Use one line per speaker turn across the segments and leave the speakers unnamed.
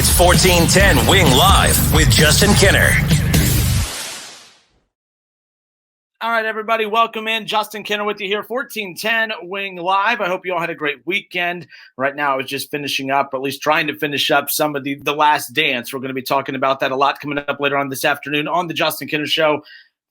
It's 1410 Wing Live with Justin Kinner.
All right, everybody, welcome in. Justin Kinner with you here, 1410 Wing Live. I hope you all had a great weekend. Right now, I was just finishing up, or at least trying to finish up some of the Last Dance. We're going to be talking about that a lot coming up later on this afternoon on the Justin Kinner Show,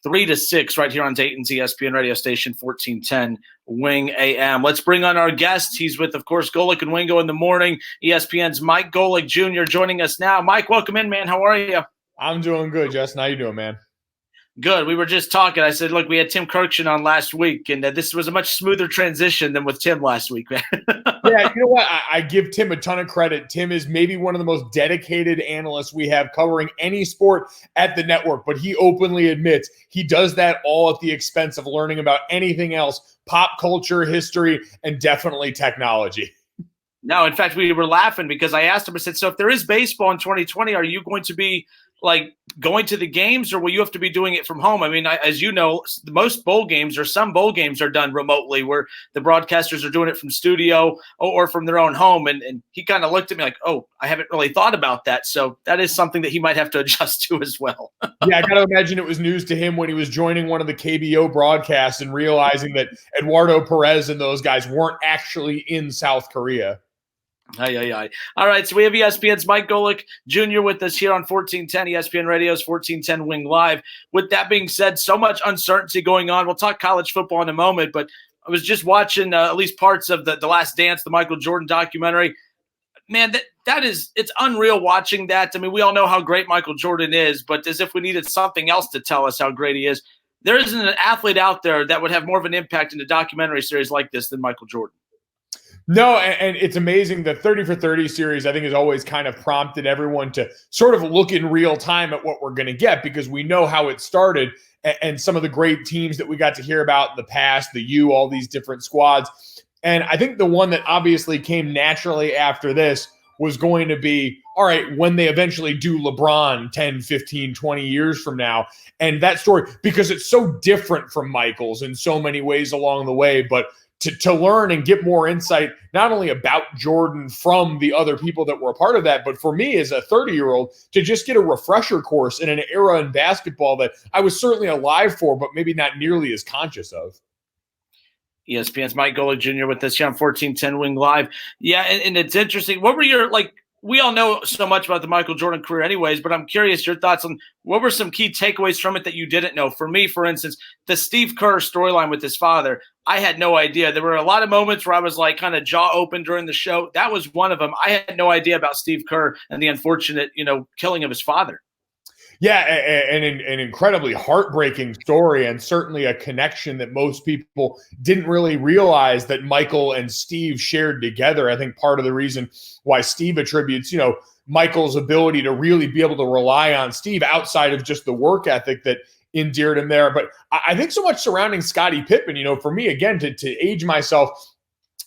3 to 6 right here on Dayton's ESPN Radio Station, 1410 Wing AM. Let's bring on our guest. He's with, of course, Golic and Wingo in the morning. ESPN's Mike Golic Jr. joining us now. Mike, welcome in, man. How are you?
I'm doing good, Justin. How you doing, man?
Good. We were just talking. I said, look, we had Tim Kirkshin on last week, and this was a much smoother transition than with Tim last week, man.
Yeah, you know what? I give Tim a ton of credit. Tim is maybe one of the most dedicated analysts we have covering any sport at the network, but he openly admits he does that all at the expense of learning about anything else, pop culture, history, and definitely technology.
No, in fact, we were laughing because I asked him, I said, so if there is baseball in 2020, are you going to be like going to the games, or will you have to be doing it from home? I mean, as you know, most bowl games or some bowl games are done remotely where the broadcasters are doing it from studio or from their own home. And he kind of looked at me like, oh, I haven't really thought about that. So that is something that he might have to adjust to as well.
Yeah, I got to imagine it was news to him when he was joining one of the KBO broadcasts and realizing that Eduardo Perez and those guys weren't actually in South Korea.
Aye. All right, so we have ESPN's Mike Golic Jr. with us here on 1410 ESPN Radio's 1410 Wing Live. With that being said, so much uncertainty going on. We'll talk college football in a moment, but I was just watching at least parts of the Last Dance, the Michael Jordan documentary. Man, it's unreal watching that. I mean, we all know how great Michael Jordan is, but as if we needed something else to tell us how great he is. There isn't an athlete out there that would have more of an impact in a documentary series like this than Michael Jordan.
No, and it's amazing. The 30 for 30 series, I think, has always kind of prompted everyone to sort of look in real time at what we're going to get because we know how it started and some of the great teams that we got to hear about in the past, the U, all these different squads. And I think the one that obviously came naturally after this was going to be, all right, when they eventually do LeBron 10, 15, 20 years from now. And that story, because it's so different from Michael's in so many ways along the way, but to learn and get more insight, not only about Jordan from the other people that were a part of that, but for me as a 30-year-old, to just get a refresher course in an era in basketball that I was certainly alive for, but maybe not nearly as conscious of.
ESPN's Mike Golic Jr. with us here on 1410 Wing Live. Yeah, and it's interesting. What were your, we all know so much about the Michael Jordan career anyways, but I'm curious your thoughts on what were some key takeaways from it that you didn't know? For me, for instance, the Steve Kerr storyline with his father, I had no idea. There were a lot of moments where I was like kind of jaw open during the show. That was one of them. I had no idea about Steve Kerr and the unfortunate, killing of his father.
Yeah, and an incredibly heartbreaking story, and certainly a connection that most people didn't really realize that Michael and Steve shared together. I think part of the reason why Steve attributes, Michael's ability to really be able to rely on Steve outside of just the work ethic that endeared him there. But I think so much surrounding Scottie Pippen, for me, again, to age myself,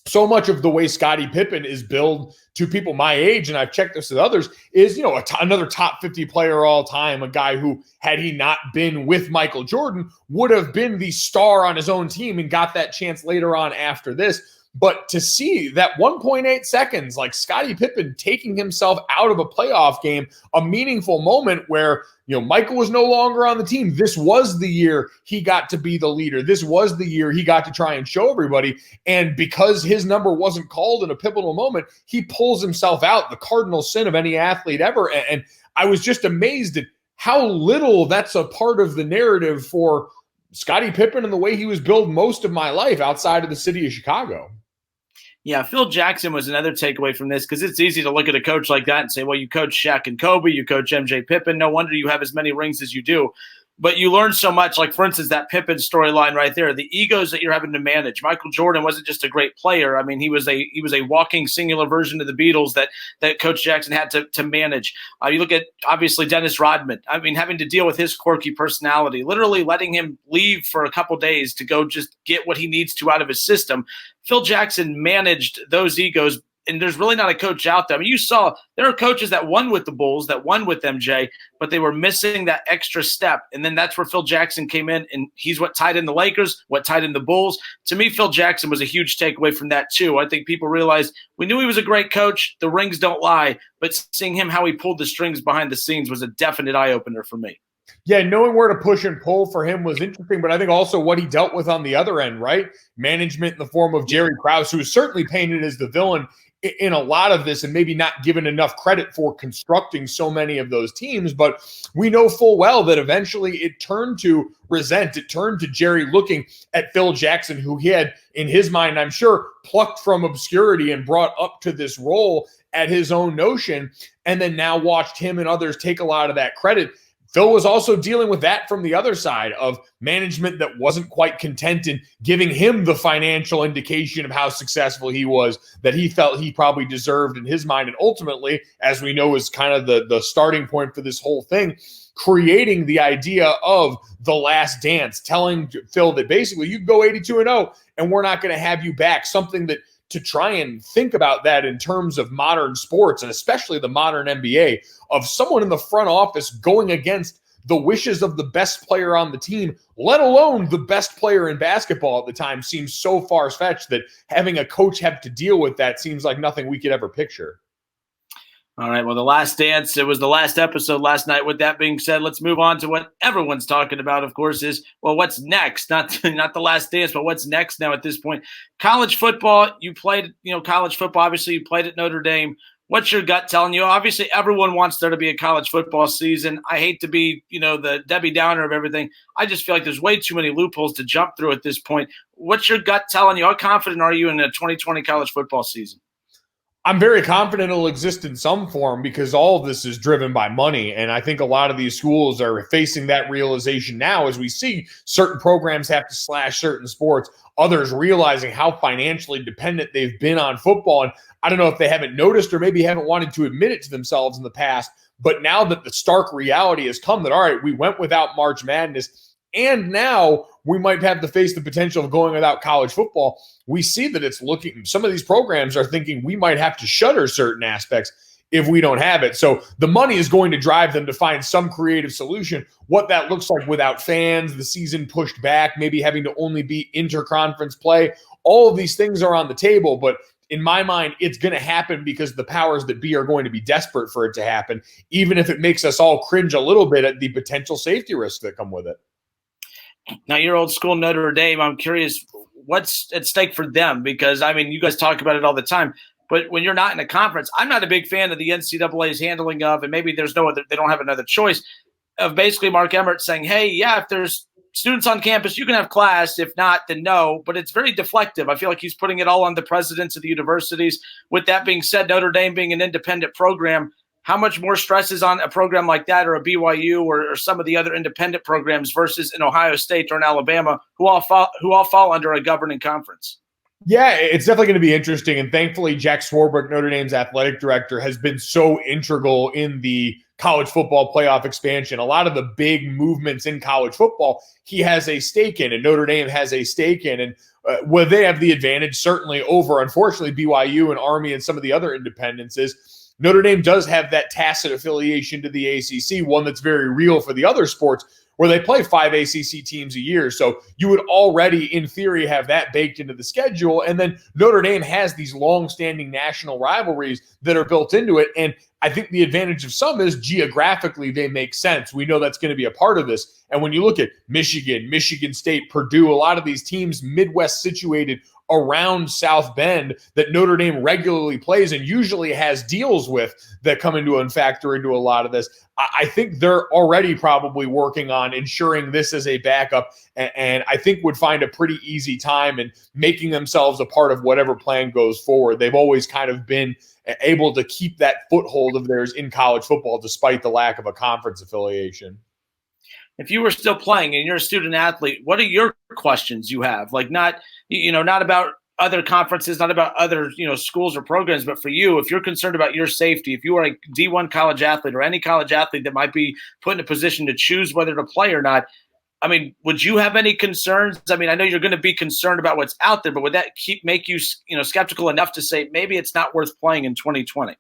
so much of the way Scottie Pippen is billed to people my age, and I've checked this with others, is, another top 50 player all time, a guy who, had he not been with Michael Jordan, would have been the star on his own team and got that chance later on after this. But to see that 1.8 seconds, like Scottie Pippen taking himself out of a playoff game, a meaningful moment where, Michael was no longer on the team. This was the year he got to be the leader. This was the year he got to try and show everybody. And because his number wasn't called in a pivotal moment, he pulls himself out, the cardinal sin of any athlete ever. And I was just amazed at how little that's a part of the narrative for Scottie Pippen and the way he was billed most of my life outside of the city of Chicago.
Yeah, Phil Jackson was another takeaway from this because it's easy to look at a coach like that and say, well, you coach Shaq and Kobe, you coach MJ Pippen. No wonder you have as many rings as you do. But you learn so much, like, for instance, that Pippen storyline right there, the egos that you're having to manage. Michael Jordan wasn't just a great player. I mean, he was a walking singular version of the Beatles that Coach Jackson had to manage. You look at, obviously, Dennis Rodman. I mean, having to deal with his quirky personality, literally letting him leave for a couple days to go just get what he needs to out of his system. Phil Jackson managed those egos and there's really not a coach out there. I mean, you saw there are coaches that won with the Bulls, that won with MJ, but they were missing that extra step. And then that's where Phil Jackson came in, and he's what tied in the Lakers, what tied in the Bulls. To me, Phil Jackson was a huge takeaway from that too. I think people realized we knew he was a great coach. The rings don't lie, but seeing him how he pulled the strings behind the scenes was a definite eye-opener for me.
Yeah, knowing where to push and pull for him was interesting, but I think also what he dealt with on the other end, right? Management in the form of Jerry Krause, who is certainly painted as the villain in a lot of this and maybe not given enough credit for constructing so many of those teams. But we know full well that eventually it turned to resent. It turned to Jerry looking at Phil Jackson, who he had, in his mind, I'm sure, plucked from obscurity and brought up to this role at his own notion, and then now watched him and others take a lot of that credit. Phil was also dealing with that from the other side of management that wasn't quite content in giving him the financial indication of how successful he was that he felt he probably deserved in his mind. And ultimately, as we know, is kind of the starting point for this whole thing, creating the idea of the last dance, telling Phil that basically you can go 82-0 and we're not going to have you back. Something that, to try and think about that in terms of modern sports, and especially the modern NBA, of someone in the front office going against the wishes of the best player on the team, let alone the best player in basketball at the time, seems so far-fetched that having a coach have to deal with that seems like nothing we could ever picture.
All right, well, The Last Dance, it was the last episode last night. With that being said, let's move on to what everyone's talking about, of course, is, well, what's next? Not The Last Dance, but what's next now at this point? College football, you played, college football, obviously you played at Notre Dame. What's your gut telling you? Obviously, everyone wants there to be a college football season. I hate to be, the Debbie Downer of everything. I just feel like there's way too many loopholes to jump through at this point. What's your gut telling you? How confident are you in the 2020 college football season?
I'm very confident it'll exist in some form because all of this is driven by money. And I think a lot of these schools are facing that realization now as we see certain programs have to slash certain sports, others realizing how financially dependent they've been on football. And I don't know if they haven't noticed or maybe haven't wanted to admit it to themselves in the past, but now that the stark reality has come that, all right, we went without March Madness, and now we might have to face the potential of going without college football. We see that it's looking, some of these programs are thinking we might have to shutter certain aspects if we don't have it. So the money is going to drive them to find some creative solution. What that looks like without fans, the season pushed back, maybe having to only be interconference play, all of these things are on the table. But in my mind, it's going to happen because the powers that be are going to be desperate for it to happen, even if it makes us all cringe a little bit at the potential safety risks that come with it.
Now, your old school Notre Dame, I'm curious what's at stake for them, because, you guys talk about it all the time, but when you're not in a conference, I'm not a big fan of the NCAA's handling of, and maybe there's no other, they don't have another choice, of basically Mark Emmert saying, hey, yeah, if there's students on campus, you can have class. If not, then no. But it's very deflective. I feel like he's putting it all on the presidents of the universities. With that being said, Notre Dame being an independent program, how much more stress is on a program like that, or a BYU, or some of the other independent programs versus an Ohio State or an Alabama, who all fall under a governing conference?
Yeah, it's definitely going to be interesting. And thankfully, Jack Swarbrick, Notre Dame's athletic director, has been so integral in the college football playoff expansion. A lot of the big movements in college football, he has a stake in, and Notre Dame has a stake in. And where they have the advantage, certainly over, unfortunately, BYU and Army and some of the other independents, is Notre Dame does have that tacit affiliation to the ACC, one that's very real for the other sports, where they play 5 ACC teams a year. So you would already, in theory, have that baked into the schedule. And then Notre Dame has these long-standing national rivalries that are built into it. And I think the advantage of some is geographically they make sense. We know that's going to be a part of this. And when you look at Michigan, Michigan State, Purdue, a lot of these teams Midwest situated around South Bend that Notre Dame regularly plays and usually has deals with that come into and factor into a lot of this. I think they're already probably working on ensuring this is a backup, and I think would find a pretty easy time in making themselves a part of whatever plan goes forward. They've always kind of been able to keep that foothold of theirs in college football despite the lack of a conference affiliation.
If you were still playing and you're a student athlete, what are your questions you have? Like not about other conferences, not about other, schools or programs, but for you, if you're concerned about your safety, if you are a D1 college athlete or any college athlete that might be put in a position to choose whether to play or not, I mean, would you have any concerns? I mean, I know you're going to be concerned about what's out there, but would that make you, skeptical enough to say maybe it's not worth playing in 2020?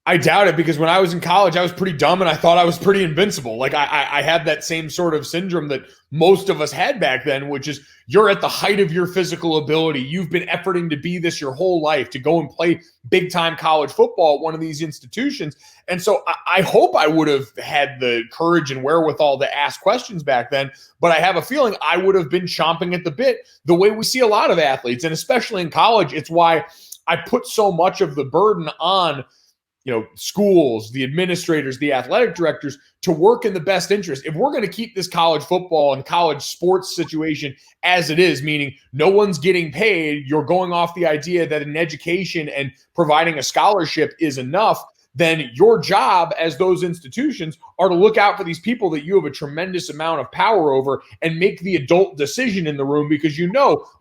I doubt it, because when I was in college, I was pretty dumb and I thought I was pretty invincible. Like I had that same sort of syndrome that most of us had back then, which is you're at the height of your physical ability. You've been efforting to be this your whole life, to go and play big time college football at one of these institutions. And so I hope I would have had the courage and wherewithal to ask questions back then, but I have a feeling I would have been chomping at the bit the way we see a lot of athletes. And especially in college, it's why I put so much of the burden on schools, the administrators, the athletic directors to work in the best interest. If we're going to keep this college football and college sports situation as it is, meaning no one's getting paid, you're going off the idea that an education and providing a scholarship is enough, then your job as those institutions are to look out for these people that you have a tremendous amount of power over and make the adult decision in the room, because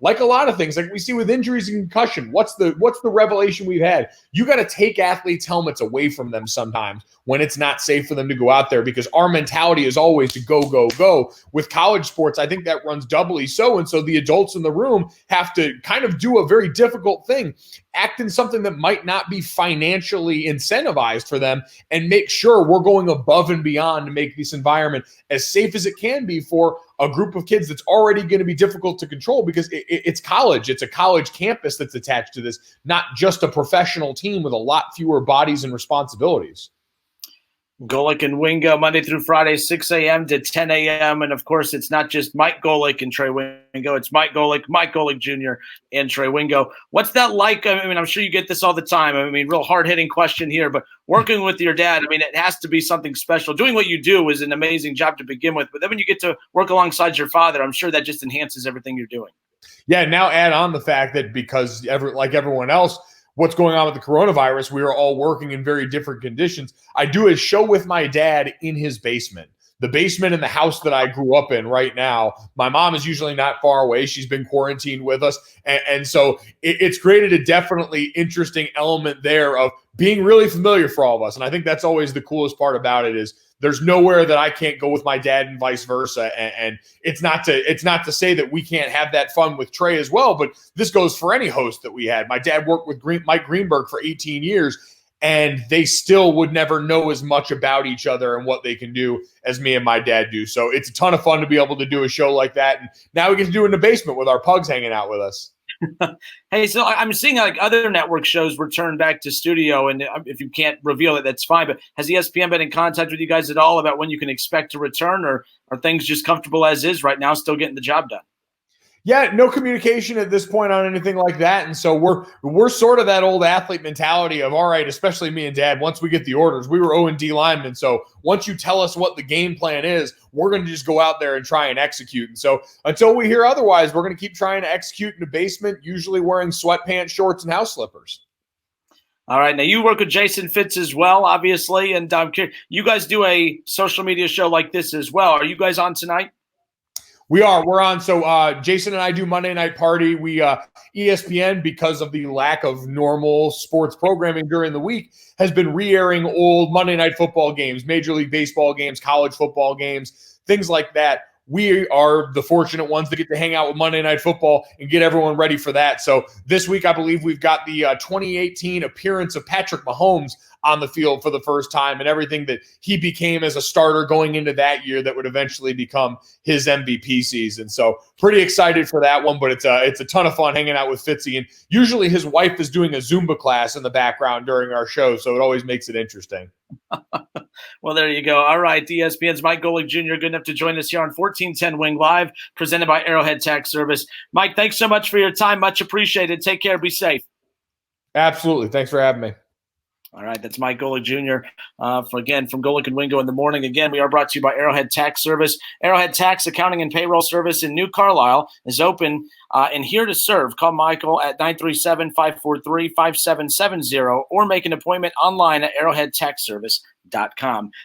like a lot of things, like we see with injuries and concussion, what's the revelation we've had? You got to take athletes' helmets away from them sometimes when it's not safe for them to go out there, because our mentality is always to go, go, go. With college sports, I think that runs doubly so. And so the adults in the room have to kind of do a very difficult thing, act in something that might not be financially incentivized for them, and make sure we're going above and beyond to make this environment as safe as it can be for a group of kids that's already going to be difficult to control, because it's college. It's a college campus that's attached to this, not just a professional team with a lot fewer bodies and responsibilities.
Golic and Wingo, Monday through Friday, 6 a.m. to 10 a.m. And, of course, it's not just Mike Golic and Trey Wingo. It's Mike Golic Jr., and Trey Wingo. What's that like? I mean, I'm sure you get this all the time. I mean, real hard-hitting question here. But working with your dad, I mean, it has to be something special. Doing what you do is an amazing job to begin with. But then when you get to work alongside your father, I'm sure that just enhances everything you're doing.
Yeah, now add on the fact that because, like everyone else, what's going on with the coronavirus, we are all working in very different conditions. I do a show with my dad in his basement. The basement in the house that I grew up in right now. My mom is usually not far away. She's been quarantined with us. And so it's created a definitely interesting element there of being really familiar for all of us. And I think that's always the coolest part about it, is there's nowhere that I can't go with my dad and vice versa. And it's not to say that we can't have that fun with Trey as well, but this goes for any host that we had. My dad worked with Mike Greenberg for 18 years, and they still would never know as much about each other and what they can do as me and my dad do. So it's a ton of fun to be able to do a show like that. And now we get to do it in the basement with our pugs hanging out with us.
Hey, so I'm seeing like other network shows return back to studio, and if you can't reveal it, that's fine. But has ESPN been in contact with you guys at all about when you can expect to return, or are things just comfortable as is right now, still getting the job done?
Yeah, no communication at this point on anything like that. And so we're sort of that old athlete mentality of, all right, especially me and Dad, once we get the orders, we were O&D linemen. So once you tell us what the game plan is, we're going to just go out there and try and execute. And so until we hear otherwise, we're going to keep trying to execute in the basement, usually wearing sweatpants, shorts, and house slippers. All
right. Now, you work with Jason Fitz as well, obviously. And I'm curious, you guys do a social media show like this as well. Are you guys on tonight?
We are. We're on. So Jason and I do Monday Night Party. We ESPN, because of the lack of normal sports programming during the week, has been re-airing old Monday Night Football games, Major League Baseball games, college football games, things like that. We are the fortunate ones that get to hang out with Monday Night Football and get everyone ready for that. So this week, I believe we've got the 2018 appearance of Patrick Mahomes on the field for the first time, and everything that he became as a starter going into that year that would eventually become his MVP season. So pretty excited for that one, but it's a ton of fun hanging out with Fitzy. And usually his wife is doing a Zumba class in the background during our show, so it always makes it interesting.
Well, there you go. All right, ESPN's Mike Golic Jr. good enough to join us here on 1410 Wing Live, presented by Arrowhead Tax Service. Mike, thanks so much for your time. Much appreciated. Take care. Be safe.
Absolutely. Thanks for having me.
All right, that's Mike Golic Jr. From Golic and Wingo in the morning. Again, we are brought to you by Arrowhead Tax Service. Arrowhead Tax Accounting and Payroll Service in New Carlisle is open and here to serve. Call Michael at 937-543-5770 or make an appointment online at arrowheadtaxservice.com.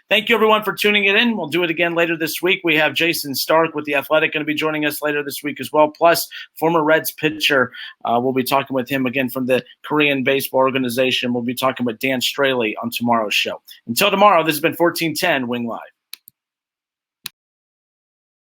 Thank you, everyone, for tuning it in. We'll do it again later this week. We have Jason Stark with The Athletic going to be joining us later this week as well. Plus, former Reds pitcher. We'll be talking with him again from the Korean Baseball Organization. We'll be talking with Dan Straley on tomorrow's show. Until tomorrow, this has been 1410 Wing Live.